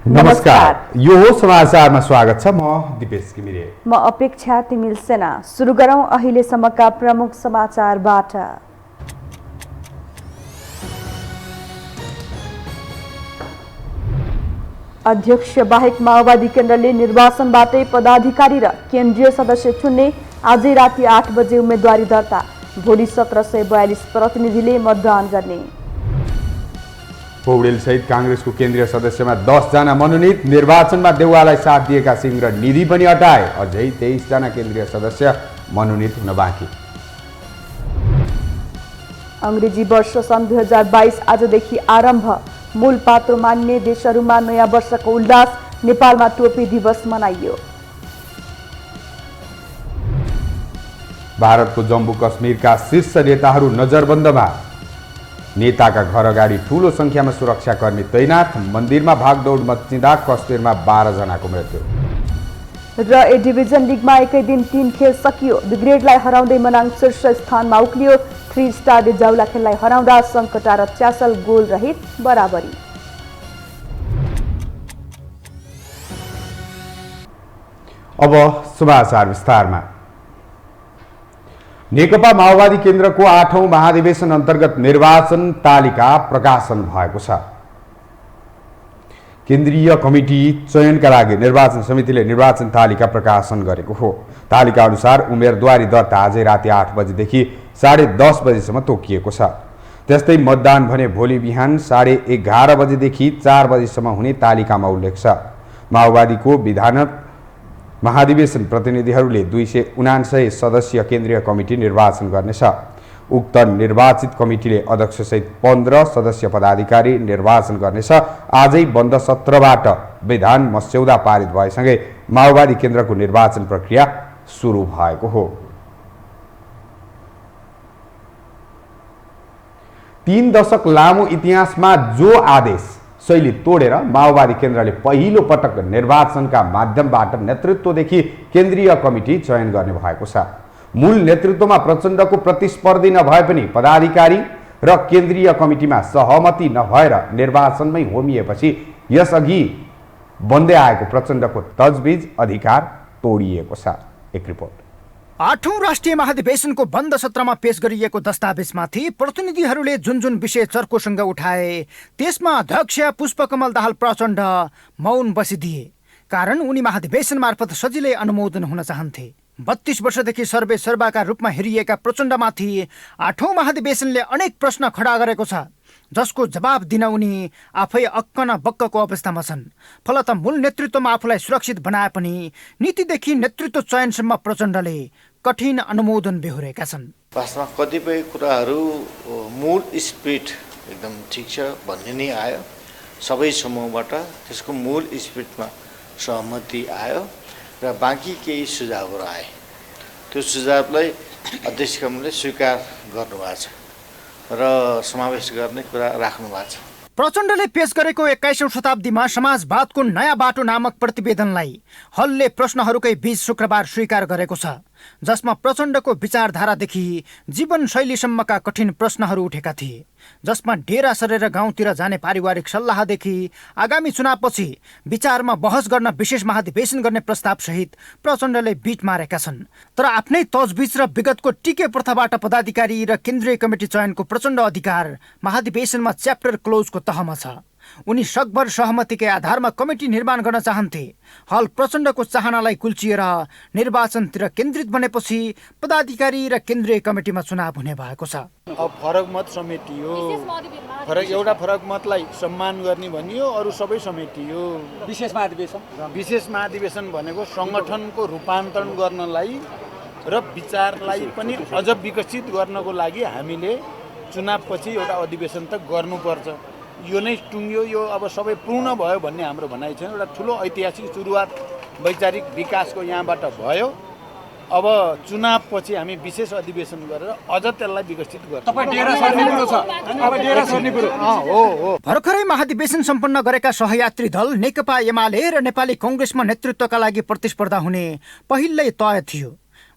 नमस्कार, यो हो समाचारमा स्वागत छ। म दिपेश घिमिरे। म अपेक्षा तिमिल सेना। सुरु गरौं अहिलेसम्मका प्रमुख समाचारबाट। अध्यक्ष बाहेक माओवादी केन्द्रले निर्वाचनबाटै पदाधिकारी र केन्द्रीय सदस्य चुन्ने। आजै राति 8 बजे उम्मेदवारी दर्ता। भोलि 1742 प्रतिनिधिले मतदान गर्ने। पौडेल सहित कांग्रेसको केन्द्रीय सदस्यमा 10 जना मनोनित। निर्वाचनमा देउवालाई साथ दिएका सिंह र निधि पनि हटाए। अझै 23 जना केन्द्रीय सदस्य मनोनित हुन बाँकी। अंग्रेजी वर्ष सन् 2022 आजदेखि आरम्भ। मूल पात्रो मान्ने देशहरूमा नयाँ वर्षको उल्लास। नेपालमा टोपी दिवस मनाइयो। भारतको जम्मू कश्मीरका शीर्ष नेताहरू नजरबन्दमा। नेताका घर अगाडि ठूलो संख्यामा सुरक्षाकर्मी तैनात। मन्दिरमा भागदौड मच्चिँदा कश्मीरमा 12 जनाको मृत्यु। र ए डिभिजन लिगमा एकै दिन 3 खेल सकियो। बिग्रेडलाई हराउँदै मनाङ शीर्ष स्थानमा उक्लियो। 3 स्टारले जाउलाखेललाई हराउँदा सङ्कटा र च्यासल गोल रहित बराबरी। अब समाचार विस्तारमा। नेकपा माओवादी केन्द्रको 8औं महाधिवेशन अन्तर्गत निर्वाचन तालिका प्रकाशन भएको छ। केन्द्रीय कमिटी चयनका लागि निर्वाचन समितिले निर्वाचन तालिका प्रकाशन गरेको हो। तालिका अनुसार उम्मेदवारी दर्ता आजै राति 8 बजेदेखि 10:30 बजेसम्म तोकिएको छ। त्यस्तै मतदान भने भोलि बिहान 11:30 बजेदेखि 4 बजेसम्म हुने तालिकामा उल्लेख छ। माओवादीको विधान महाधिवेशन प्रतिनिधिहरूले 279 सदस्यीय केन्द्रीय कमिटी निर्वाचन गर्नेछ। उक्त निर्वाचित कमिटीले अध्यक्षसहित 15 सदस्य पदाधिकारी निर्वाचन गर्नेछ। आजै बन्द सत्रबाट विधान मस्यौदा पारित भएसँगै माओवादी केन्द्रको निर्वाचन प्रक्रिया सुरु भएको हो। 3 दशक लामो इतिहासमा जो आदेश शैली तोडेर माओवादी केन्द्रले पहिलो पटक निर्वाचनका माध्यमबाट नेतृत्वदेखि केन्द्रीय कमिटी चयन गर्ने भएको छ। मूल नेतृत्वमा प्रचण्डको प्रतिस्पर्धी नभए पनि पदाधिकारी र केन्द्रीय कमिटीमा सहमति नभएर निर्वाचनमै होमिएपछि यसअघि बन्दै आएको प्रचण्डको तजविज अधिकार तोडिएको छ। एक रिपोर्ट। 8औं राष्ट्रिय महाधिवेशनको बन्द सत्रमा पेश गरिएको दस्तावेजमाथि प्रतिनिधिहरूले जुन जुन विषय चर्कोसँग उठाए त्यसमा अध्यक्ष पुष्पकमल दाहाल प्रचण्ड मौन बसिदिए। कारण उनी महाधिवेशन मार्फत सजिलै अनुमोदन हुन चाहन्थे। 32 वर्षदेखि सर्वे सर्वाका रूपमा हेरिएका प्रचण्डमाथि 8औं महाधिवेशनले अनेक प्रश्न खडा गरेको छ, जसको जवाब दिन उनी आफै अक्क न बक्कको अवस्थामा छन्। फलत मूल नेतृत्वमा आफूलाई सुरक्षित बनाए पनि नीतिदेखि नेतृत्व चयनसम्म प्रचण्डले कठिन अनुमोदन बेहोरेका छन्। वास्तवमा कतिपय कुराहरू मूल स्पिरिट एकदम ठिक छ भन्ने नै आयो। सबै समूहबाट त्यसको मूल स्पिरिटमा सहमति आयो र बाँकी केही सुझावहरू आए। त्यो सुझावलाई अध्यक्ष कमिटीले स्वीकार गर्नुभएको छ र समावेश गर्ने कुरा राख्नु भएको छ। प्रचण्डले पेश गरेको 21औं शताब्दीमा समाजवादको नयाँ बाटो नामक प्रतिवेदनलाई हलले प्रश्नहरूकै बीच शुक्रबार स्वीकार गरेको छ, जसमा प्रचण्डको विचारधारादेखि जीवनशैलीसम्मका कठिन प्रश्नहरू उठेका थिए। जसमा डेरा सरेर गाउँतिर जाने पारिवारिक सल्लाहदेखि आगामी चुनावपछि विचारमा बहस गर्न विशेष महाधिवेशन गर्ने प्रस्ताव सहित प्रचण्डले बीट मारेका छन्। तर आफ्नै तजविज र विगतको टिके प्रथाबाट पदाधिकारी र केन्द्रीय कमिटी चयनको प्रचण्ड अधिकार महाधिवेशनमा च्याप्टर क्लोजको तहमा छ। उनी सकभर सहमतिकै आधारमा कमिटी निर्माण गर्न चाहन्थे। हल प्रचण्डको चाहनालाई कुल्चिएर निर्वाचनतिर केन्द्रित बनेपछि पदाधिकारी र केन्द्रीय कमिटीमा चुनाव हुने भएको छ। अब फरक मत समेटियो, एउटा फरक मतलाई सम्मान गर्ने भनियो, अरू सबै समेटियो। विशेष महाधिवेशन भनेको सङ्गठनको रूपान्तरण गर्नलाई र विचारलाई पनि अझ विकसित गर्नको लागि हामीले चुनावपछि एउटा अधिवेशन त गर्नुपर्छ। यो नै टुङ्ग्यो, यो अब सबै पूर्ण भयो भन्ने हाम्रो भनाइ छैन। एउटा ठुलो ऐतिहासिक सुरुवात वैचारिक विकासको यहाँबाट भयो। अब चुनावपछि हामी विशेष अधिवेशन गरेर अझ त्यसलाई विकसित गर्छौँ। भर्खरै महाधिवेशन सम्पन्न गरेका सहयात्री दल नेकपा एमाले र नेपाली कांग्रेसमा नेतृत्वका लागि प्रतिस्पर्धा हुने पहिल्यै तय थियो।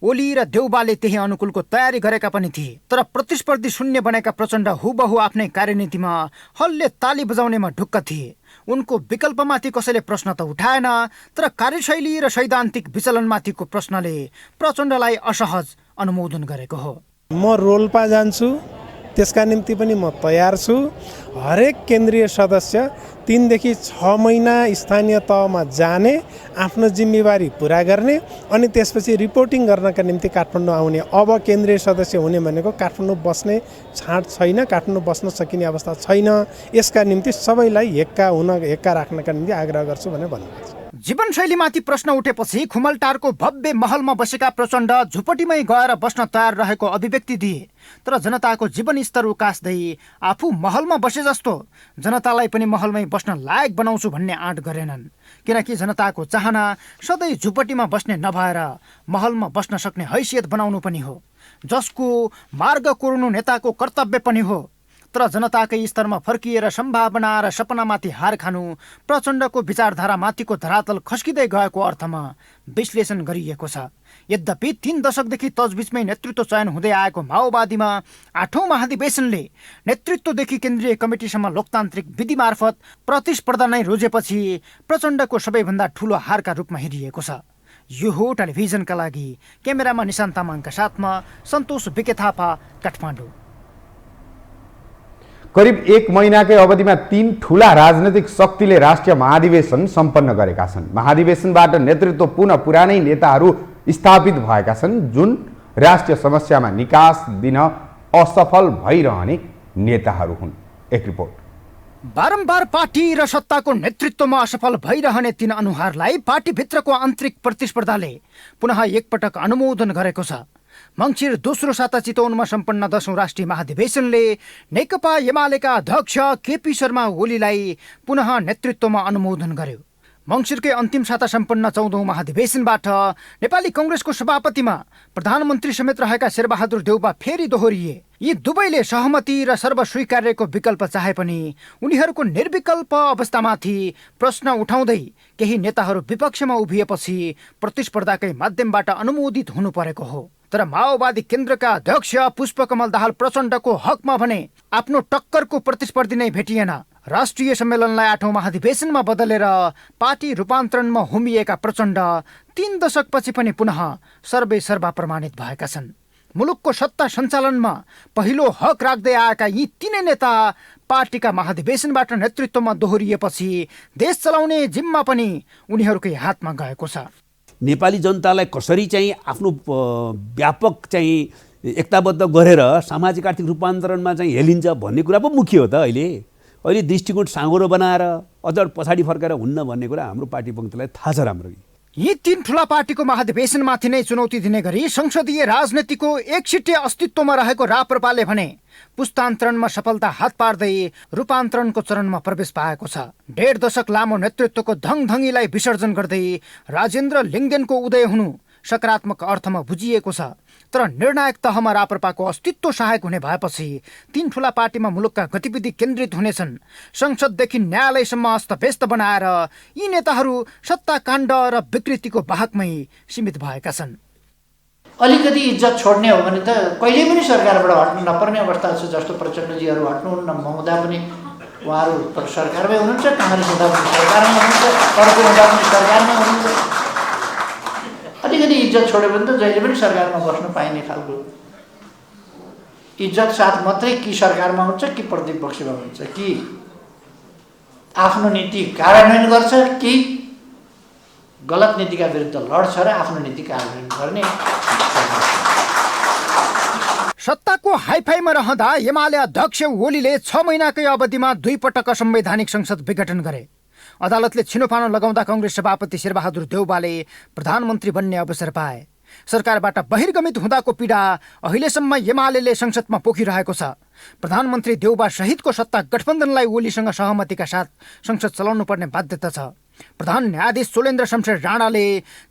ओली र देउबाले त्यही अनुकूलको तयारी गरेका पनि थिए, तर प्रतिस्पर्धी शून्य बनेका प्रचण्ड हुबहु आफ्नै कार्यनीतिमा हल्ले ताली बजाउनेमा ढुक्क थिए। उनको विकल्पमाथि कसैले प्रश्न त उठाएन, तर कार्यशैली र सैद्धान्तिक विचलनमाथिको प्रश्नले प्रचण्डलाई असहज अनुमोदन गरेको हो। म रोल्पा जान्छु, त्यसका निम्ति पनि म तयार छु। हरेक केन्द्रीय सदस्य 3 देखि 6 महिना स्थानीय तहमा जाने, आफ्नो जिम्मेवारी पुरा गर्ने अनि त्यसपछि रिपोर्टिङ गर्नका निम्ति काठमाडौँ आउने। अब केन्द्रीय सदस्य हुने भनेको काठमाडौँ बस्ने छाँट छैन, काठमाडौँ बस्न सकिने अवस्था छैन। यसका निम्ति सबैलाई हेक्का राख्नका निम्ति आग्रह गर्छु भनेर भन्नुहुन्छ। जीवनशैलीमाथि प्रश्न उठेपछि खुमलटारको भव्य महलमा बसेका प्रचण्ड झुपडीमै गएर बस्न तयार रहेको अभिव्यक्ति दिए। तर जनताको जीवनस्तर उकास्दै आफू महलमा बसे जस्तो जनतालाई पनि महलमै बस्न लायक बनाउँछु भन्ने आँट गरेनन्, किनकि जनताको चाहना सधैँ झुपडीमा बस्ने नभएर महलमा बस्न सक्ने हैसियत बनाउनु पनि हो, जसको मार्ग कोर्नु नेताको कर्तव्य पनि हो। तर जनताकै स्तरमा फर्किएर सम्भावना र सपनामाथि हार खानु प्रचण्डको विचारधारामाथिको धरातल खस्किँदै गएको अर्थमा विश्लेषण गरिएको छ। यद्यपि 3 दशकदेखि तजबिजमै नेतृत्व चयन हुँदै आएको माओवादीमा 8औं महाधिवेशनले नेतृत्वदेखि केन्द्रीय कमिटीसम्म लोकतान्त्रिक विधि मार्फत प्रतिस्पर्धा नै रोजेपछि प्रचण्डको सबैभन्दा ठूलो हारका रूपमा हेरिएको छ। यो हो टेलिभिजनका लागि क्यामेरामा निशान्त तामाङका साथमा सन्तोष बिके थापा, काठमाडौँ। करिब 1 महिनाकै अवधिमा 3 ठूला राजनैतिक शक्तिले राष्ट्रिय महाधिवेशन सम्पन्न गरेका छन्। महाधिवेशनबाट नेतृत्व पुनः पुरानै नेताहरू स्थापित भएका छन्, जुन राष्ट्रिय समस्यामा निकास दिन असफल भइरहने नेताहरू हुन्। एक रिपोर्ट। बारम्बार पार्टी र सत्ताको नेतृत्वमा असफल भइरहने 3 अनुहारलाई पार्टीभित्रको आन्तरिक प्रतिस्पर्धाले पुनः एकपटक अनुमोदन गरेको छ। मङ्सिर 2 साता चितवनमा सम्पन्न 10औं राष्ट्रिय महाधिवेशनले नेकपा एमालेका अध्यक्ष केपी शर्मा ओलीलाई पुनः नेतृत्वमा अनुमोदन गर्यो। मङ्सिरकै अन्तिम साता सम्पन्न 14औं महाधिवेशनबाट नेपाली कङ्ग्रेसको सभापतिमा प्रधानमन्त्री समेत रहेका शेरबहादुर देउबा फेरि दोहोरिए। यी दुवैले सहमति र सर्वस्वीकार्यको विकल्प चाहे पनि उनीहरूको निर्विकल्प अवस्थामाथि प्रश्न उठाउँदै केही नेताहरू विपक्षमा उभिएपछि प्रतिस्पर्धाकै माध्यमबाट अनुमोदित हुनु परेको हो। तर माओवादी केन्द्रका अध्यक्ष पुष्पकमल दाहाल प्रचण्डको हकमा भने आफ्नो टक्करको प्रतिस्पर्धी नै भेटिएन। राष्ट्रिय सम्मेलनलाई 8औं महाधिवेशनमा बदलेर पार्टी रूपान्तरणमा हुमिएका प्रचण्ड 3 दशकपछि पनि पुनः सर्वेसर्वा प्रमाणित भएका छन्। मुलुकको सत्ता सञ्चालनमा पहिलो हक राख्दै आएका यी 3 नेता पार्टीका महाधिवेशनबाट नेतृत्वमा दोहोरिएपछि देश चलाउने जिम्मा पनि उनीहरूकै हातमा गएको छ। नेपाली जनतालाई कसरी चाहिँ आफ्नो व्यापक चाहिँ एकताबद्ध गरेर सामाजिक आर्थिक रूपान्तरणमा चाहिँ हेलिन्छ भन्ने कुरा पो मुख्य हो त। अहिले दृष्टिकोण साँगुरो बनाएर अझ पछाडि फर्केर हुन्न भन्ने कुरा हाम्रो पार्टी पङ्क्तिलाई थाहा छ राम्ररी। यी 3 ठुला पार्टीको महाधिवेशनमाथि नै चुनौती दिने गरी संसदीय राजनीतिको एकसिटे अस्तित्वमा रहेको राप्रपाले भने पुस्तान्तरणमा सफलता हात पार्दै रूपान्तरणको चरणमा प्रवेश पाएको छ। 1.5 दशक लामो नेतृत्वको धङधङीलाई विसर्जन गर्दै राजेन्द्र लिङ्गदेनको उदय हुनु सकारात्मक अर्थमा बुझिएको छ। तर निर्णायक तहमा राप्रपाको अस्तित्व सहायक हुने भएपछि 3 ठुला पार्टीमा मुलुकका गतिविधि केन्द्रित हुनेछन्। संसददेखि न्यायालयसम्म अस्तव्यस्त बनाएर यी नेताहरू सत्ताकाण्ड र विकृतिको वाहकमै सीमित भएका छन्। अलिकति इज्जत छोड्ने हो भने त कहिले पनि सरकारबाट हट्नु नपर्ने अवस्था छ। जस्तो प्रचण्डजीहरू हट्नुहुन्न, ममता पनि उहाँहरू सरकारमै हुनुहुन्छ, काङ्ग्रेस हुँदा पनि सरकारमा हुनुहुन्छ, अर्को हुँदा पनि सरकारमा हुनुहुन्छ। अलिकति इज्जत छोड्यो भने त जहिले पनि सरकारमा बस्नु पाइने खालको इज्जत साथ मात्रै कि सरकारमा हुन्छ कि प्रतिपक्षमा हुन्छ, कि आफ्नो नीति कार्यान्वयन गर्छ कि गलत नीतिका विरुद्ध लड्छ र आफ्नो नीति कार्यान्वयन गर्ने। सत्ताको हाइफाइमा रहँदा एमाले अध्यक्ष ओलीले 6 महिनाकै अवधिमा 2 पटक असंवैधानिक संसद विघटन गरे। अदालतले छिनोफानो लगाउँदा काङ्ग्रेस सभापति शेरबहादुर देउबाले प्रधानमन्त्री बन्ने अवसर पाए। सरकारबाट बहिर्गमित हुँदाको पीडा अहिलेसम्म एमालेले संसदमा पोखिरहेको छ। प्रधानमन्त्री देउबा सहितको सत्ता गठबन्धनलाई ओलीसँग सहमतिका साथ संसद चलाउनु पर्ने बाध्यता छ। प्रधान न्यायाधीश चोलेन्द्र शमशेर राणाले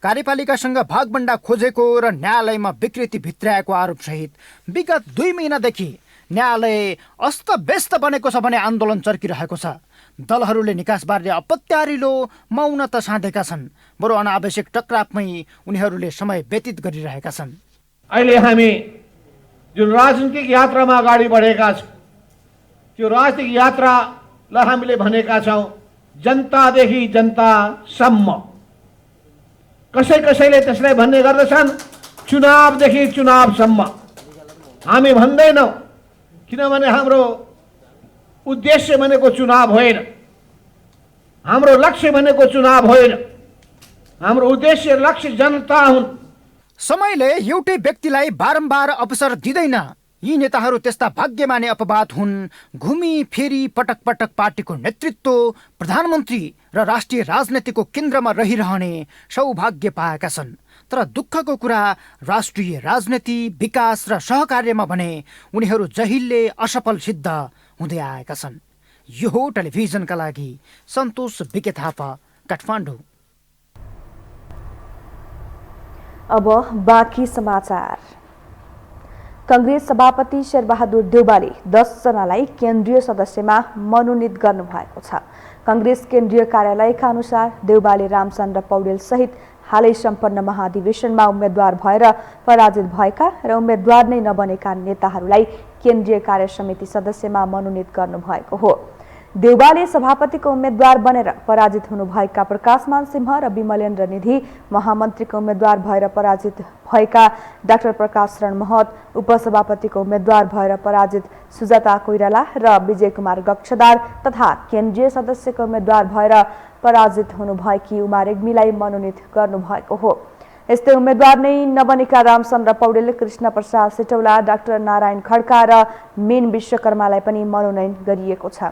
कार्यपालिकासँग भागबण्डा खोजेको र न्यायालयमा विकृति भित्र्याएको आरोपसहित विगत 2 महिनादेखि न्यायालय अस्तव्यस्त बनेको छ भने आन्दोलन चर्किरहेको छ। दलहरूले निकासबारे अपत्यारिलो मौनता साधेका छन्, बरु अनावश्यक टकरावमै उनीहरूले समय व्यतीत गरिरहेका छन्। अहिले हामी जुन राजनीतिक यात्रामा अगाडि बढेका छौँ त्यो राजनीतिक यात्रालाई हामीले भनेका छौँ जनतादेखि जनतासम्म। कसैले त्यसलाई भन्ने गर्दछन् चुनावदेखि चुनावसम्म। हामी भन्दैनौँ, किनभने हाम्रो उद्देश्य भनेको चुनाव होइन, हाम्रो लक्ष्य भनेको चुनाव होइन। हाम्रो उद्देश्य लक्ष्य जनता हुन्। समयले एउटै व्यक्तिलाई बारम्बार अवसर दिँदैन। यी नेताहरू त्यस्ता भाग्यमानी अपवाद हुन्। घुमी फेरि पटक पटक पार्टीको नेतृत्व, प्रधानमन्त्री र राष्ट्रिय राजनीतिको केन्द्रमा रहिरहने सौभाग्य पाएका छन्। तर दुःखको कुरा राष्ट्रिय राजनीति, विकास र सहकार्यमा भने उनीहरू जहिल्यै असफल सिद्ध हुँदै आएका छन्। यो हो टेलिभिजनका लागि सन्तोष बिके थापा, काठमाडौँ। अब बाँकी समाचार। कांग्रेस सभापति शेरबहादुर देउवाले 10 जनालाई केन्द्रीय सदस्यमा मनोनित गर्नुभएको छ। कांग्रेस केन्द्रीय कार्यालयका अनुसार देउवाले रामचन्द्र पौडेल सहित हालै सम्पन्न महाधिवेशनमा उम्मेद्वार भएर पराजित भएका र उम्मेद्वार नै नबनेका नेताहरूलाई केन्द्रीय कार्य समिति सदस्यमा मनोनित गर्नुभएको हो। देउवाले सभापतिको उम्मेद्वार बनेर पराजित हुनुभएका प्रकाशमान सिंह र विमलेन्द्र निधि, महामन्त्रीको उम्मेद्वार भएर पराजित भएका डाक्टर प्रकाश शरण महत, उपसभापतिको उम्मेद्वार भएर पराजित सुजाता कोइराला र विजय कुमार गक्षदार तथा केन्द्रीय सदस्यको उम्मेद्वार भएर पराजित हुनुभएकी उमा रेग्मीलाई मनोनित गर्नुभएको हो। यस्तै उम्मेद्वार नै नबनेका रामचन्द्र पौडेल, कृष्ण प्रसाद सिटौला, डाक्टर नारायण खड्का र मीन विश्वकर्मालाई पनि मनोनयन गरिएको छ।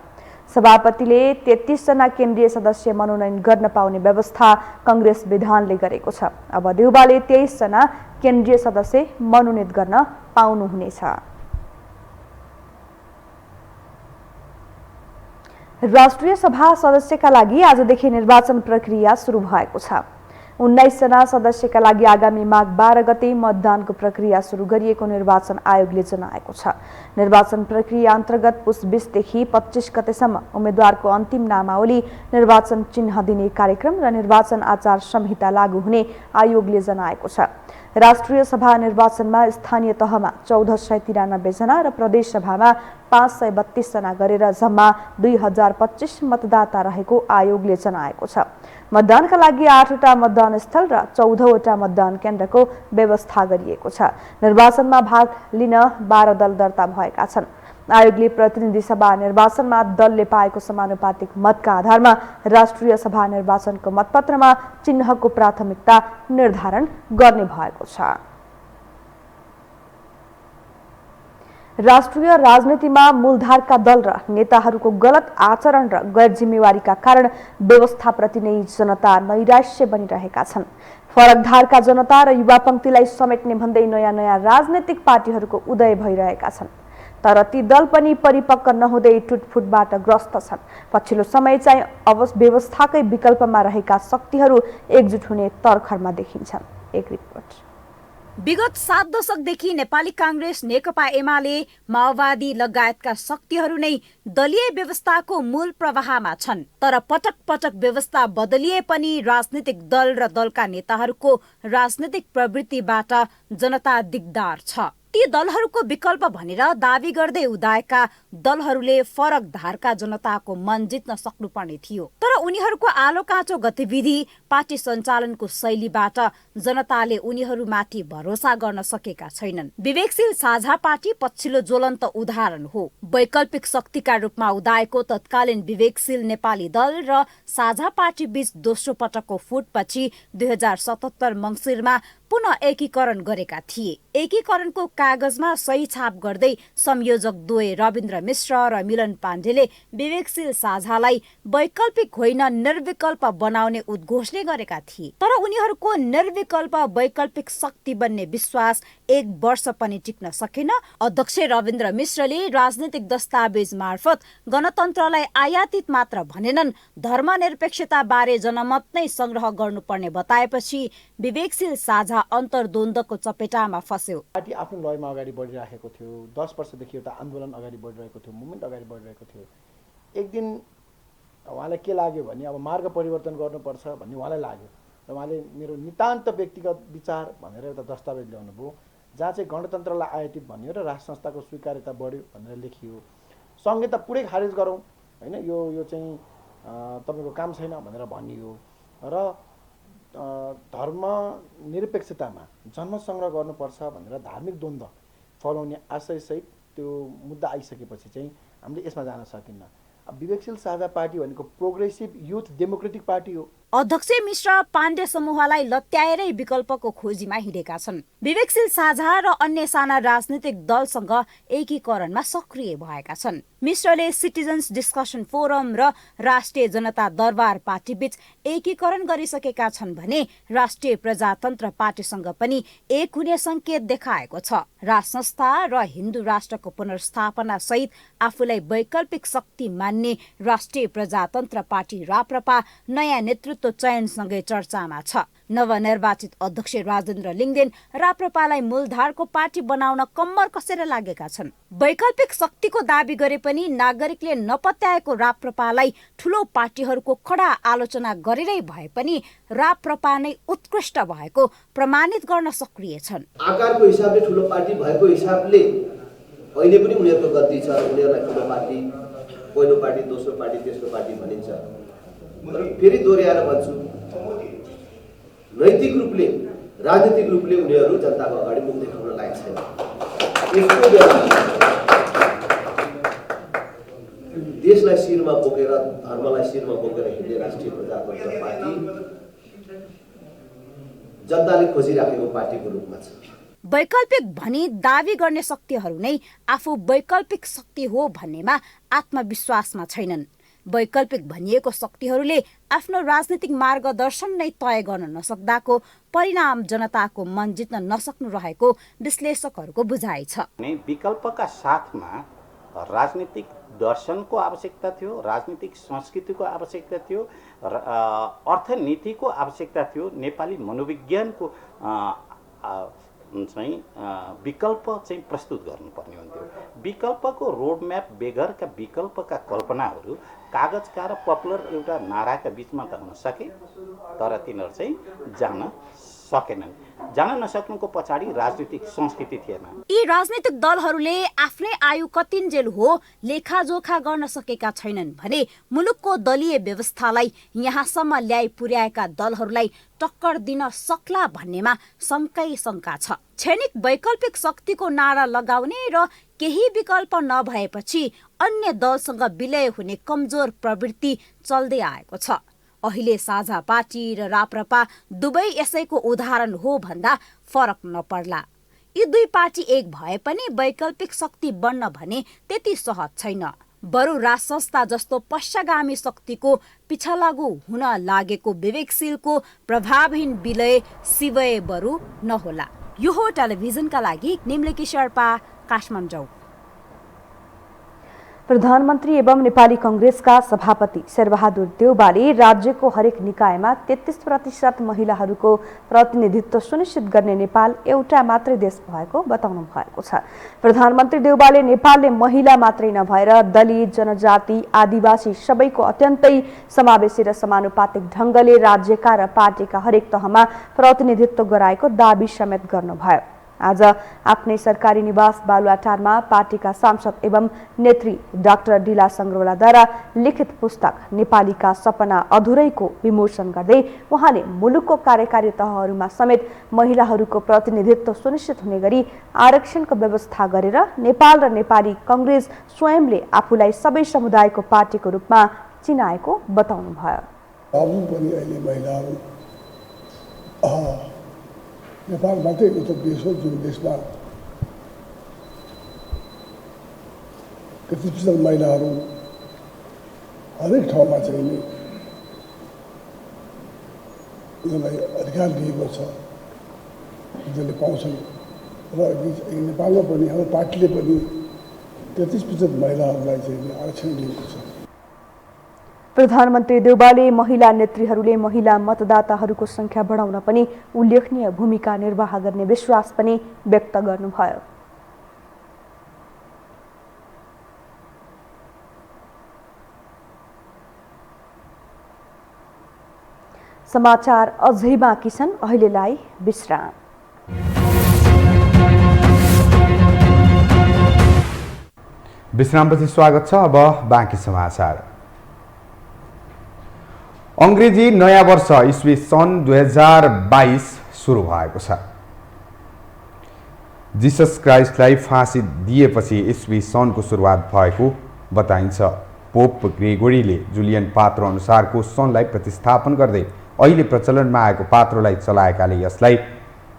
सभापतिले 33 जना केन्द्रीय सदस्य मनोनयन गर्न पाउने व्यवस्था कांग्रेस विधानले गरेको छ। अब देउवाले 23 जना केन्द्रीय सदस्य मनोनित गर्न पाउनुहुनेछ। राष्ट्रिय सभा सदस्यका लागि आजदेखि निर्वाचन प्रक्रिया सुरु भएको छ। 19 जना सदस्यका लागि आगामी माघ 12 गते मतदानको प्रक्रिया सुरु गरिएको निर्वाचन आयोगले जनाएको छ। निर्वाचन प्रक्रिया अन्तर्गत पुस 20 देखि 25 गतेसम्म उम्मेद्वारको अन्तिम नामावली, निर्वाचन चिन्ह दिने कार्यक्रम र निर्वाचन आचार संहिता लागू हुने आयोगले जनाएको छ। राष्ट्रिय सभा निर्वाचनमा स्थानीय तहमा 1493 जना र प्रदेश सभामा 532 जना गरेर जम्मा 2025 मतदाता रहेको आयोगले जनाएको छ। मतदानका लागि 8वटा मतदान स्थल र 14वटा मतदान केन्द्रको व्यवस्था गरिएको छ। निर्वाचनमा भाग लिन 12 दल दर्ता भएका छन्। आयोगले प्रतिनिधि सभा निर्वाचनमा दलले पाएको समानुपातिक मतका आधारमा राष्ट्रिय सभा निर्वाचनको मतपत्रमा चिन्हको प्राथमिकता निर्धारण गर्ने भएको छ। राष्ट्रिय राजनीतिमा मूलधारका दल र नेताहरूको गलत आचरण र गैर जिम्मेवारीका कारण व्यवस्थाप्रति नै जनता नैराश्य बनिरहेका छन्। फरक धारका जनता र युवा पंक्तिलाई समेट्ने भन्दै नयाँ नयाँ राजनीतिक पार्टीहरूको उदय भइरहेका छन्। तर ती दल पनि परिपक्व नहुँदै टुटफुटबाट ग्रस्त छन्। पछिल्लो समय चाहिँ व्यवस्थाकै विकल्पमा रहेका शक्तिहरू एकजुट हुने तर्खरमा देखिन्छन्। एक रिपोर्ट। विगत 7 दशकदेखि नेपाली कांग्रेस, नेकपा एमाले, माओवादी लगायतका शक्तिहरू नै दलीय व्यवस्थाको मूल प्रवाहमा छन्। तर पटक पटक व्यवस्था बदलिए पनि राजनीतिक दल र दलका नेताहरूको राजनीतिक प्रवृत्तिबाट जनता दिगदार छ। ती दलहरूको विकल्प भनेर दावी गर्दै उदाएका दलहरूले फरक धारका जनताको मन जित्न सक्नुपर्ने थियो। तर उनीहरूको आलो काँचो गतिविधि, पार्टी सञ्चालनको शैलीबाट जनताले उनीहरूमाथि भरोसा गर्न सकेका छैनन्। विवेकशील साझा पार्टी पछिल्लो ज्वलन्त उदाहरण हो। वैकल्पिक शक्तिका रूपमा उदाएको तत्कालीन विवेकशील नेपाली दल र साझा पार्टी बीच दोस्रो पटकको फुटपछि 2077 मङ्सिरमा पुनः एकीकरण गरेका थिए। एकीकरणको कागजमा सही छाप गर्दै संयोजक द्वय रविन्द्र मिश्र र मिलन पाण्डेले विवेकशील साझालाई वैकल्पिक होइन निर्विकल्प बनाउने उद्घोषणा गरेका थिए। तर उनीहरूको निर्विकल्प वैकल्पिक शक्ति बन्ने विश्वास 1 वर्ष पनि टिक्न सकेन। अध्यक्ष रविन्द्र मिश्रले राजनीतिक दस्तावेज मार्फत गणतन्त्रलाई आयातित मात्र भनेनन्, धर्मनिरपेक्षता बारे जनमत नै संग्रह गर्नुपर्ने बताएपछि विवेकशील साझा अन्तर्द्वन्द्वको चपेटामा फस्यो। पार्टी आफ्नो लयमा अगाडि बढिरहेको थियो। 10 वर्षदेखि एउटा आन्दोलन अगाडि बढिरहेको थियो, मुभमेन्ट अगाडि बढिरहेको थियो। एक दिन उहाँलाई के लाग्यो भने अब मार्ग परिवर्तन गर्नुपर्छ भन्ने उहाँलाई लाग्यो र उहाँले मेरो नितान्त व्यक्तिगत विचार भनेर एउटा दस्तावेज ल्याउनु भयो। जहाँ चाहिँ गणतन्त्रलाई आयातित भनियो र राष्ट्र संस्थाको स्वीकार्यता बढ्यो भनेर लेखियो। सँगै त पुरै खारेज गरौँ होइन, यो चाहिँ तपाईँको काम छैन भनेर भनियो र धर्मनिरपेक्षतामा जनमत सङ्ग्रह गर्नुपर्छ भनेर धार्मिक द्वन्द्व फलाउने आशयसहित त्यो मुद्दा आइसकेपछि चाहिँ हामीले यसमा जान सकिन्न। विवेकशील साझा पार्टी भनेको प्रोग्रेसिभ युथ डेमोक्रेटिक पार्टी हो। अध्यक्ष मिश्र पाण्डे समूहलाई लत्याएरै विकल्पको खोजीमा हिँडेका छन्। विवेकशील साझा र अन्य साना राजनीतिक दलसँग एकीकरणमा सक्रिय भएका छन्। मिश्रले सिटिजन्स डिस्कसन फोरम र राष्ट्रिय जनता दरबार पार्टी बीच एकीकरण गरिसकेका छन् भने राष्ट्रिय प्रजातन्त्र पार्टीसँग पनि एक हुने संकेत देखाएको छ। राज संस्था र हिन्दू राष्ट्रको पुनर्स्थापना सहित आफूलाई वैकल्पिक शक्ति मान्ने राष्ट्रिय प्रजातन्त्र पार्टी राप्रपा नयाँ नेतृत्व चयनसँगै चर्चामा छ। नवनिर्वाचित अध्यक्ष राजेन्द्र लिङ्गदेन राप्रपालाई मूलधारको पार्टी बनाउन कम्मर कसेर लागेका छन्। वैकल्पिक शक्तिको दाबी गरे पनि नागरिकले नपत्याएको राप्रपालाई ठूलो पार्टीहरूको कडा आलोचना गरेरै भए पनि राप्रपा नै उत्कृष्ट भएको प्रमाणित गर्न सक्रिय छन्। आकारको हिसाबले ठूलो पार्टी भएको हिसाबले अहिले पनि उनीहरूको गति छ। उनीहरूलाई ठूलो पार्टी, पहिलो पार्टी, दोस्रो पार्टी, तेस्रो पार्टी भनिन्छ। फेरि दोहोऱ्याएर भन्छु, नैतिक रूपले, राजनीतिक रूपले उनीहरू जनताको अगाडि मुख देखाउन लायक छैन। यस्तो बेला देशलाई शिरमा बोकेर, धर्मलाई शिरमा बोकेर हिँड्ने राष्ट्रिय प्रजातन्त्र पार्टी जनताले खोजिराखेको पार्टीको रूपमा छ। वैकल्पिक भनी दावी गर्ने शक्तिहरू नै आफू वैकल्पिक शक्ति हो भन्नेमा आत्मविश्वासमा छैनन्। वैकल्पिक भनिएको शक्तिहरूले आफ्नो राजनीतिक मार्गदर्शन नै तय गर्न नसक्दाको परिणाम जनताको मन जित्न नसक्नु रहेको विश्लेषकहरूको बुझाइ छ। विकल्पका साथमा राजनीतिक दर्शनको आवश्यकता थियो, राजनीतिक संस्कृतिको आवश्यकता थियो, अर्थनीतिको आवश्यकता थियो। नेपाली मनोविज्ञानको चाहिँ विकल्प चाहिँ प्रस्तुत गर्नुपर्ने हुन्थ्यो। विकल्पको रोडम्याप बेगरका विकल्पका कल्पनाहरू कागजका र पपुलर एउटा नाराका बिचमा त हुन सके, तर तिनीहरू चाहिँ जान सकेनन्। जान नसक्नुको पछाडि राजनीतिक संस्कृति थिएन। यी राजनीतिक दलहरूले आफ्नै आयु कतिन्जेल हो लेखाजोखा गर्न सकेका छैनन् भने मुलुकको दलीय व्यवस्थालाई यहाँसम्म ल्याइ पुर्याएका दलहरूलाई टक्कर दिन सक्ला भन्नेमा शङ्कै शङ्का छ। क्षणिक वैकल्पिक शक्तिको नारा लगाउने र केही विकल्प नभएपछि अन्य दलसँग विलय हुने कमजोर प्रवृत्ति चल्दै आएको छ। अहिले साझा पार्टी र राप्रपा दुवै यसैको उदाहरण हो भन्दा फरक नपर्ला। यी दुई पार्टी एक भए पनि वैकल्पिक शक्ति बन्न भने त्यति सहज छैन। बरु राज संस्था जस्तो पश्चागामी शक्तिको पिछालागु हुन लागेको विवेकशीलको प्रभावहीन विलय सिवय बरु नहोला। यो हो टेलिभिजनका लागि निम्लिकी शेर्पा, काठमाडौँ। प्रधानमन्त्री एवं नेपाली कांग्रेसका सभापति शेरबहादुर देउवाले राज्यको हरेक निकायमा 33% महिलाहरूको प्रतिनिधित्व सुनिश्चित गर्ने नेपाल एउटा मात्रै देश भएको बताउनु भएको छ। प्रधानमन्त्री देउवाले नेपालले महिला मात्रै नभएर दलित, जनजाति, आदिवासी सबैको अत्यन्तै समावेशी र समानुपातिक ढङ्गले राज्यका र पार्टीका हरेक तहमा प्रतिनिधित्व गराएको दाबी समेत गर्नुभयो। आज आफ्नै सरकारी निवास बालुवाटारमा पार्टीका सांसद एवं नेत्री डाक्टर डिला सङ्ग्रौलाद्वारा लिखित पुस्तक नेपालीका सपना अधुरैको विमोचन गर्दै उहाँले मुलुकको कार्यकारी तहहरूमा समेत महिलाहरूको प्रतिनिधित्व सुनिश्चित हुने गरी आरक्षणको व्यवस्था गरेर नेपाल र नेपाली कांग्रेस स्वयंले आफूलाई सबै समुदायको पार्टीको रूपमा चिनाएको बताउनुभयो। नेपाल मात्रै एउटा देश हो जुन देशमा 33% महिलाहरू हरेक ठाउँमा चाहिँ नि उनीहरूलाई अधिकार दिएको छ, उनीहरूले पाउँछन्। र नेपालमा पनि हाम्रो पार्टीले पनि 33% महिलाहरूलाई चाहिँ आरक्षण दिएको छ। प्रधानमन्त्री देउवाले महिला नेत्रीहरूले महिला मतदाताहरूको संख्या बढाउन पनि उल्लेखनीय भूमिका निर्वाह गर्ने विश्वास पनि व्यक्त गर्नुभयो। समाचार अझै बाँकी छन्, अहिलेलाई विश्राम। विश्रामपछि स्वागत छ। अब बाँकी समाचार। अङ्ग्रेजी नयाँ वर्ष इस्वी सन् 2022 सुरु भएको छ। जिसस क्राइस्टलाई फाँसी दिएपछि इस्वी सनको सुरुवात भएको बताइन्छ। पोप ग्रेगोरीले जुलियन पात्रो अनुसारको सनलाई प्रतिस्थापन गर्दै अहिले प्रचलनमा आएको पात्रोलाई चलाएकाले यसलाई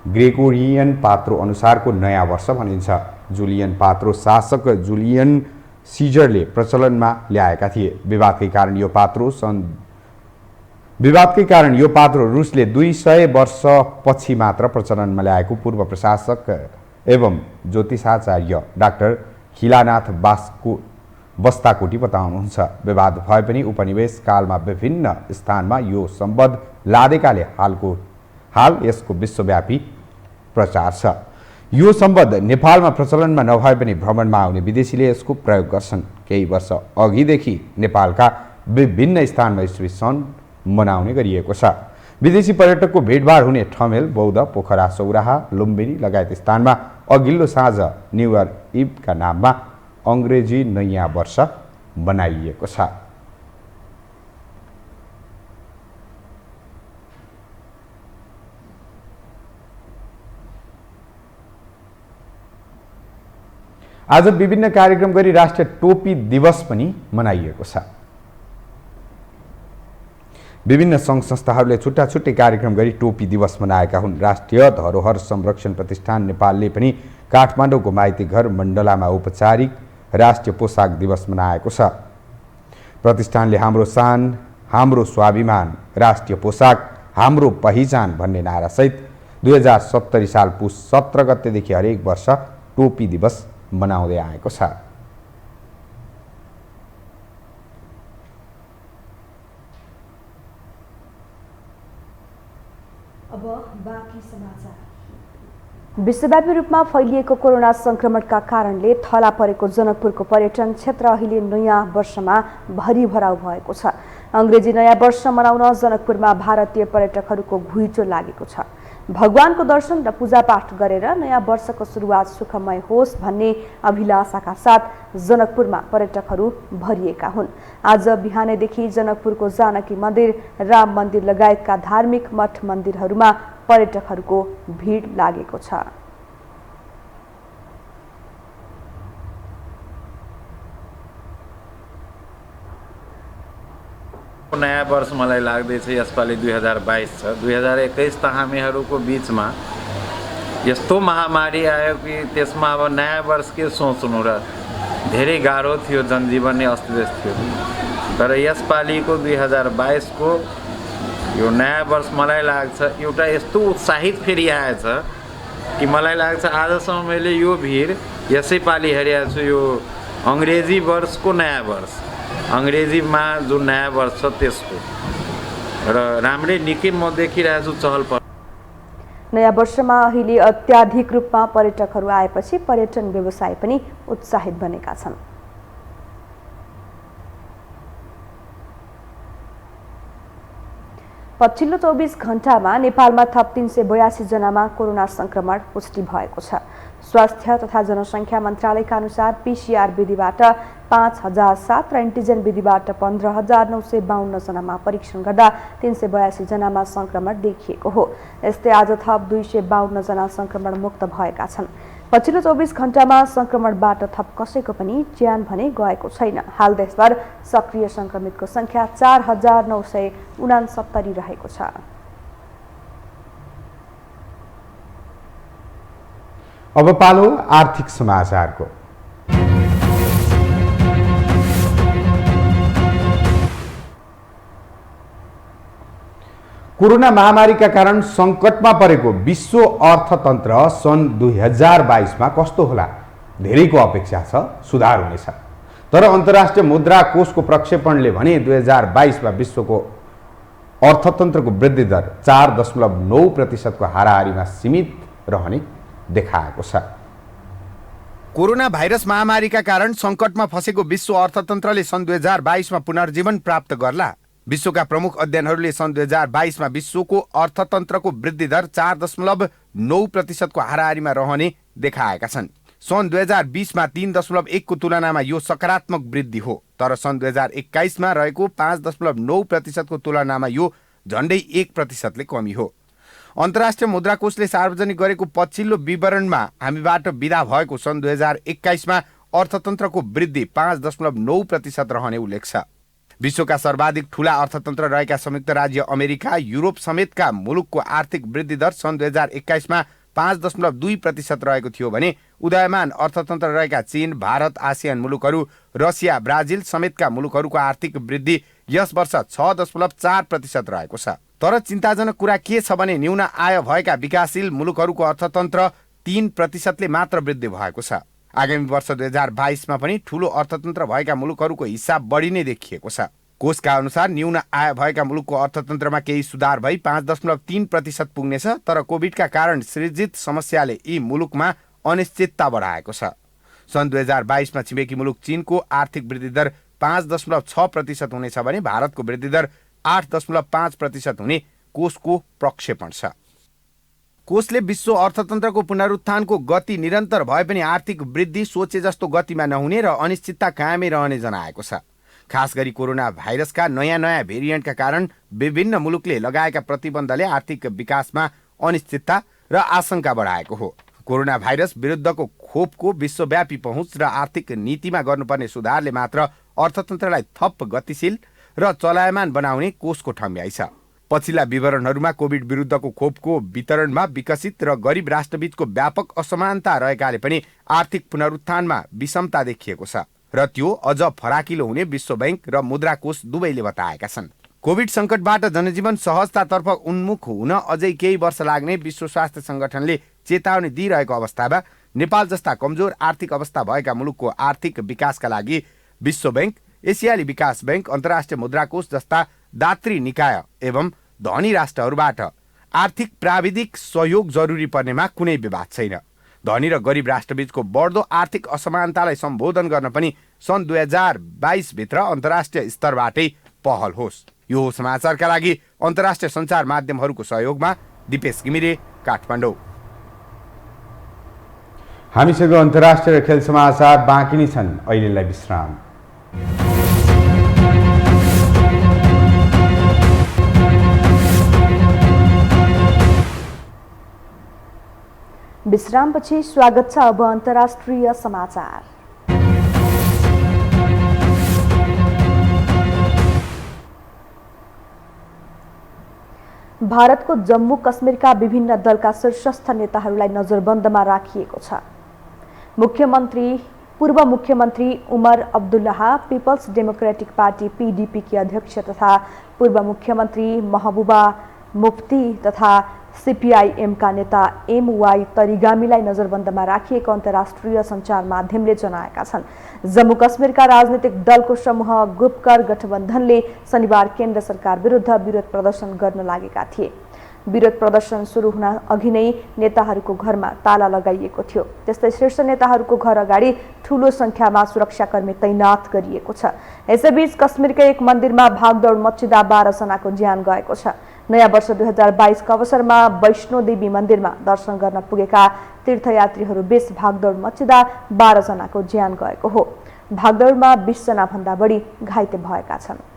ग्रेगोरियन पात्रो अनुसारको नयाँ वर्ष भनिन्छ। जुलियन पात्रो शासक जुलियन सिजरले प्रचलनमा ल्याएका थिए। विवादकै कारण यो पात्रो रुसले 200 वर्षपछि मात्र प्रचलनमा ल्याएको पूर्व प्रशासक एवं ज्योतिषाचार्य डाक्टर खिलानाथ बस्ताकोटी बताउनुहुन्छ। विवाद भए पनि उपनिवेश कालमा विभिन्न स्थानमा यो सम्बन्ध लादेकाले हाल यसको विश्वव्यापी प्रचार छ। यो सम्बन्ध नेपालमा प्रचलनमा नभए पनि भ्रमणमा आउने विदेशीले यसको प्रयोग गर्छन्। केही वर्ष अघिदेखि नेपालका विभिन्न स्थानमा इस्वी सन मनाउने गरिएको छ। विदेशी पर्यटकको भिडभाड हुने ठमेल, बौद्ध, पोखरा, सौराहा, लुम्बिनी लगायत स्थानमा अघिल्लो साँझ न्यू इयर इभका नाममा अङ्ग्रेजी नयाँ वर्ष मनाइएको छ। आज विभिन्न कार्यक्रम गरी राष्ट्रिय टोपी दिवस पनि मनाइएको छ। विभिन्न सङ्घ संस्थाहरूले छुट्टा छुट्टै कार्यक्रम गरी टोपी दिवस मनाएका हुन्। राष्ट्रिय धरोहर संरक्षण प्रतिष्ठान नेपालले पनि काठमाडौँको माइती घर मण्डलामा औपचारिक राष्ट्रिय पोसाक दिवस मनाएको छ। प्रतिष्ठानले हाम्रो शान, हाम्रो स्वाभिमान, राष्ट्रिय पोसाक, हाम्रो पहिचान भन्ने नारासहित 2070 साल पुस 17 गतेदेखि हरेक वर्ष टोपी दिवस मनाउँदै आएको छ। अब बाँकी समाचार। विश्वव्यापी रूपमा फैलिएको कोरोना संक्रमणका कारणले थला परेको जनकपुरको पर्यटन क्षेत्र अहिले नयाँ वर्षमा भरिभराउ भएको छ। अङ्ग्रेजी नयाँ वर्ष मनाउन जनकपुरमा भारतीय पर्यटकहरूको घुइँचो लागेको छ। भगवानको दर्शन र पूजापाठ गरेर नयाँ वर्षको सुरुवात सुखमय होस् भन्ने अभिलाषाका साथ जनकपुरमा पर्यटकहरू भरिएका हुन्। आज बिहानैदेखि जनकपुरको जानकी मन्दिर, राम मन्दिर लगायतका धार्मिक मठ मन्दिरहरूमा पर्यटकहरूको भिड लागेको छ। नयाँ वर्ष मलाई लाग्दैछ यसपालि 2022 छ। 2021 त हामीहरूको बिचमा यस्तो महामारी आयो कि त्यसमा अब नयाँ वर्ष के सोच्नु र धेरै गाह्रो थियो, जनजीवन नै अस्तव्यस्त थियो। तर यसपालिको 2022 को यो नयाँ वर्ष मलाई लाग्छ एउटा यस्तो उत्साहित फेरि आएछ कि मलाई लाग्छ आजसम्म मैले यो भिड यसै पालि हेरेको छु। यो अङ्ग्रेजी वर्षको नयाँ वर्ष, अङ्ग्रेजीमा जुन नयाँ वर्ष छ त्यसको र राम्रै निकै म देखिरहेको छु चहल पहल। नयाँ वर्षमा अहिले अत्याधिक रूपमा पर्यटकहरू आएपछि पर्यटन व्यवसाय पनि उत्साहित बनेका छन्। पछिल्लो 24 घण्टामा नेपालमा थप 382 जनामा कोरोना संक्रमण पुष्टि भएको छ। स्वास्थ्य तथा जनसङ्ख्या मन्त्रालयका अनुसार पीसीआर विधिबाट 5007 र एन्टिजेन विधिबाट 15952 जनामा परीक्षण गर्दा 382 जनामा संक्रमण देखिएको हो। यस्तै आज थप 252 जना संक्रमण मुक्त भएका छन्। पछिल्लो 24 घण्टामा संक्रमणबाट थप कसैको पनि ज्यान भने गएको छैन। हाल देशभर सक्रिय संक्रमितको संख्या 4969 रहेको छ। अब पालो आर्थिक समाचारको। कोरोना महामारीका कारण सङ्कटमा परेको विश्व अर्थतन्त्र सन् 2022 मा कस्तो होला? धेरैको अपेक्षा छ सुधार हुनेछ। तर अन्तर्राष्ट्रिय मुद्रा कोषको प्रक्षेपणले भने 2022 मा विश्वको अर्थतन्त्रको वृद्धि दर 4.9% को हाराहारीमा सीमित रहने देखाएको छ। कोरोना भाइरस महामारीका कारण सङ्कटमा फसेको विश्व अर्थतन्त्रले सन् 2022 मा पुनर्जीवन प्राप्त गर्ला। विश्वका प्रमुख अध्ययनहरूले सन् 2022 मा विश्वको अर्थतन्त्रको वृद्धि दर 4.9% को हाराहारीमा रहने देखाएका छन्। सन् 2020मा 3.1 को तुलनामा यो सकारात्मक वृद्धि हो, तर सन् 2021मा रहेको 5.9% को तुलनामा यो झन्डै 1%ले कमी हो। अन्तर्राष्ट्रिय मुद्रा कोषले सार्वजनिक गरेको पछिल्लो विवरणमा हामीबाट विदा भएको सन् 2021मा अर्थतन्त्रको वृद्धि 5.9% रहने उल्लेख छ। विश्वका सर्वाधिक ठूला अर्थतन्त्र रहेका संयुक्त राज्य अमेरिका, युरोप समेतका मुलुकको आर्थिक वृद्धि दर सन् 2021मा 5.2% रहेको थियो भने उदयमान अर्थतन्त्र रहेका चीन, भारत, आसियान मुलुकहरू, रसिया, ब्राजिल समेतका मुलुकहरूको आर्थिक वृद्धि यस वर्ष 6.4% रहेको छ। तर चिन्ताजनक कुरा के छ भने न्यून आय भएका विकासशील मुलुकहरूको अर्थतन्त्र 3%ले मात्र वृद्धि भएको छ। आगामी वर्ष 2022मा पनि ठूलो अर्थतन्त्र भएका मुलुकहरूको हिस्सा बढी नै देखिएको छ। कोषका अनुसार न्यून आय भएका मुलुकको अर्थतन्त्रमा केही सुधार भई 5.3% पुग्नेछ, तर कोभिडका कारण सृजित समस्याले यी मुलुकमा अनिश्चितता बढाएको छ। सन् 2022मा छिमेकी मुलुक चीनको आर्थिक वृद्धि दर 5.6% हुनेछ भने भारतको वृद्धि दर 8.5% हुने कोषको प्रक्षेपण छ। कोषले विश्व अर्थतन्त्रको पुनरुत्थानको गति निरन्तर भए पनि आर्थिक वृद्धि सोचे जस्तो गतिमा नहुने र अनिश्चितता कायमै रहने जनाएको छ। खास गरी कोरोना भाइरसका नयाँ भेरिएन्टका कारण विभिन्न मुलुकले लगाएका प्रतिबन्धले आर्थिक विकासमा अनिश्चितता र आशंका बढाएको हो। कोरोना भाइरस विरुद्धको खोपको विश्वव्यापी पहुँच र आर्थिक नीतिमा गर्नुपर्ने सुधारले मात्र अर्थतन्त्रलाई थप गतिशील र चलायमान बनाउने कोषको ठम्याइ छ। पछिल्ला विवरणहरूमा कोभिड विरुद्धको खोपको वितरणमा विकसित र गरिब राष्ट्रबीचको व्यापक असमानता रहेकाले पनि आर्थिक पुनरुत्थानमा विषमता देखिएको छ र त्यो अझ फराकिलो हुने विश्व बैंक र मुद्रा कोष दुवैले बताएका छन्। कोभिड सङ्कटबाट जनजीवन सहजतातर्फ उन्मुख हुन अझै केही वर्ष लाग्ने विश्व स्वास्थ्य सङ्गठनले चेतावनी दिइरहेको अवस्थामा नेपाल जस्ता कमजोर आर्थिक अवस्था भएका मुलुकको आर्थिक विकासका लागि विश्व बैंक, एसियाली विकास बैंक, अन्तर्राष्ट्रिय मुद्रा कोष जस्ता दात्री निकाय एवं धनी राष्ट्रहरूबाट आर्थिक प्राविधिक सहयोग जरुरी पर्नेमा कुनै विवाद छैन। धनी र गरिब राष्ट्रबीचको बढ्दो आर्थिक असमानतालाई सम्बोधन गर्न पनि सन् 2022 भित्र अन्तर्राष्ट्रिय स्तरबाटै पहल होस्। यो समाचारका लागि अन्तर्राष्ट्रिय सञ्चार माध्यमहरूको सहयोगमा दिपेश घिमिरे, काठमाडौँ। हामीसँग अन्तर्राष्ट्रिय खेल समाचार बाँकी नै छन्, अहिलेलाई विश्राम। विश्रामपछि स्वागत छ अब अन्तर्राष्ट्रिय समाचार। भारतको जम्मू कश्मीरका विभिन्न दलका शीर्षस्थ नेताहरूलाई नजरबन्दमा राखिएको छ। पूर्व मुख्यमन्त्री Omar Abdullah, people's democratic party PDP की अध्यक्ष तथा पूर्व मुख्यमन्त्री महबुबा मुफ्ती तथा CPIM का नेता MY तरिगामीलाई नजरबन्दमा राखिएको अन्तर्राष्ट्रिय सञ्चार माध्यमले जनाएका छन्। जम्मू कश्मीरका राजनीतिक दलको समूह गुपकर गठबन्धनले शनिबार केन्द्र सरकार विरुद्ध विरोध प्रदर्शन गर्न लागेका थिए। विरोध प्रदर्शन सुरु हुन अघि नै नेताहरूको घरमा ताला लगाइएको थियो। त्यस्तै शीर्ष नेताहरूको घर अगाडि ठूलो संख्यामा सुरक्षाकर्मी तैनात गरिएको छ। यसैबीच कश्मीरकै एक मन्दिरमा भागदौड मच्चिँदा 12 जनाको ज्यान गएको छ। नयाँ वर्ष 2022 का अवसरमा वैष्णोदेवी मन्दिरमा दर्शन गर्न पुगेका तीर्थयात्रीहरू बीच भागदौड मच्चिँदा 12 जनाको ज्यान गएको हो। भागदौडमा 20 जना भन्दा बढी घाइते भएका छन्।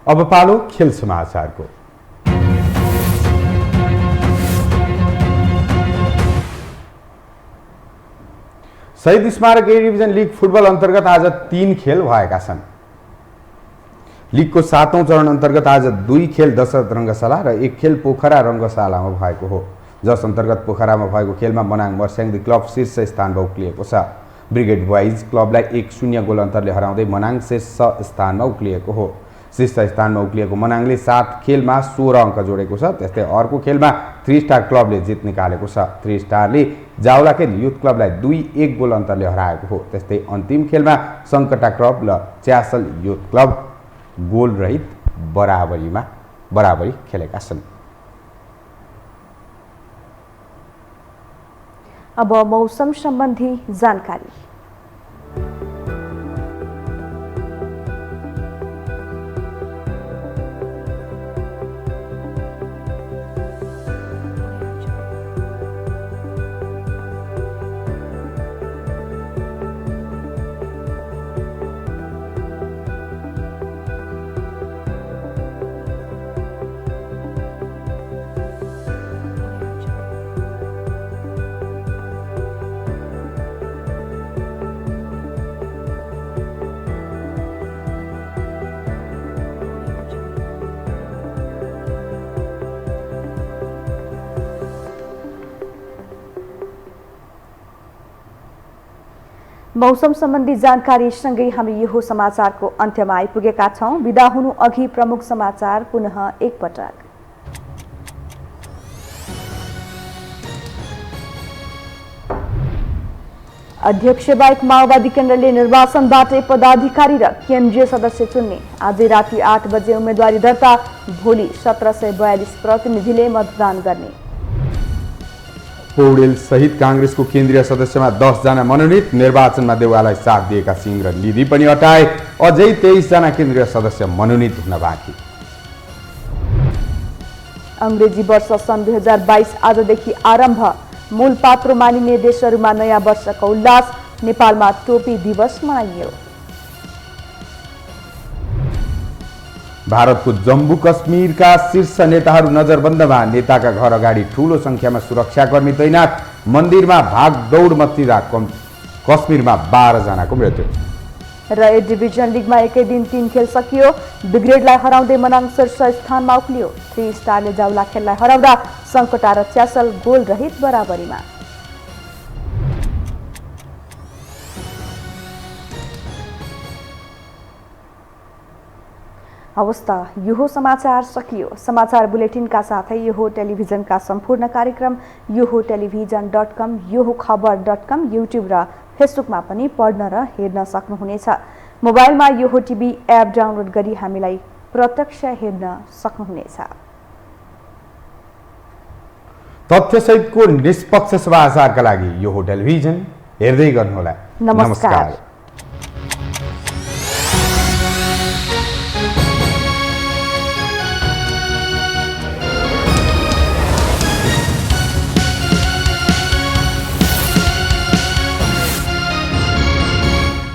अब पालो खेल समाचारको। शहीद स्मारक ए डिभिजन लिग फुटबल अन्तर्गत आज 3 खेल भएका छन्। लिगको 7औं चरण अन्तर्गत आज 2 खेल दशरथ रङ्गशाला र 1 खेल पोखरा रङ्गशालामा भएको हो, जस अन्तर्गत पोखरामा भएको खेलमा मनाङ मर्स्याङ्दी क्लब शीर्ष स्थानमा उक्लिएको छ। ब्रिगेड बोइज क्लबलाई 1-0 गोल अन्तरले हराउँदै मनाङ शीर्ष स्थानमा उक्लिएको हो। शीर्ष स्थानमा उक्लिएको मनाङले 7 खेलमा 16 अङ्क जोडेको छ। त्यस्तै अर्को खेलमा 3 स्टार क्लबले जित निकालेको छ। 3 स्टारले जावलाखेल युथ क्लबलाई 2-1 गोल अन्तरले हराएको हो। त्यस्तै अन्तिम खेलमा सङ्कटा क्लब र च्यासल युथ क्लब गोल रहित बराबरी खेलेका छन्। अब मौसम सम्बन्धी जानकारी। मौसम सम्बन्धी जानकारी सँगै हामी यो समाचारको अन्त्यमा आइपुगेका छौं। बिदा हुनु अघि प्रमुख समाचार पुनः एकपटक। अध्यक्ष बाहेक माओवादी केन्द्रले निर्वाचनबाटै पदाधिकारी र केन्द्रीय सदस्य चुन्ने। आजै राति 8 बजे उम्मेदवारी दर्ता। भोलि 1742 प्रतिनिधिले मतदान गर्ने। पौडेल सहित कांग्रेसको केन्द्रीय सदस्यमा 10 जना मनोनित। निर्वाचनमा देउवालाई साथ दिएका सिंह र निधि पनि हटाए। अझै 23 जना केन्द्रीय सदस्य मनोनित हुन बाँकी। अंग्रेजी वर्ष सन् 2022 आजदेखि आरम्भ। मूल पात्रो मानिने देशहरूमा नयाँ वर्षको उल्लास। नेपालमा टोपी दिवस मनाइयो। भारतको जम्मू कश्मीरका शीर्ष नेताहरू नजरबन्दमा। नेताका घर अगाडि ठूलो संख्यामा सुरक्षाकर्मी तैनात। मन्दिरमा भागदौड मच्चिँदा कश्मीरमा 12 जनाको मृत्यु। र ए डिभिजन लिगमा एकै दिन 3 खेल सकियो। बिग्रेडलाई हराउँदै मनाङ शीर्ष स्थानमा उक्लियो। 3 स्टारले जाउला खेललाई हराउँदा सङ्कटा र च्यासल गोल रहित बराबरीमा। अवस्था यो समाचार सकियो। समाचार बुलेटिनका साथै यो टेलिभिजनका सम्पूर्ण कार्यक्रम yoho.television.com, yoho.khabar.com, युट्युब र फेसबुकमा पनि पढ्न र हेर्न सक्नुहुनेछ। मोबाइलमा योहो टिभी एप डाउनलोड गरी हामीलाई प्रत्यक्ष हेर्न सक्नुहुनेछ। तथ्यसहितको निष्पक्ष समाचारका लागि योहो टेलिभिजन हेर्दै गर्नुहोला। नमस्कार।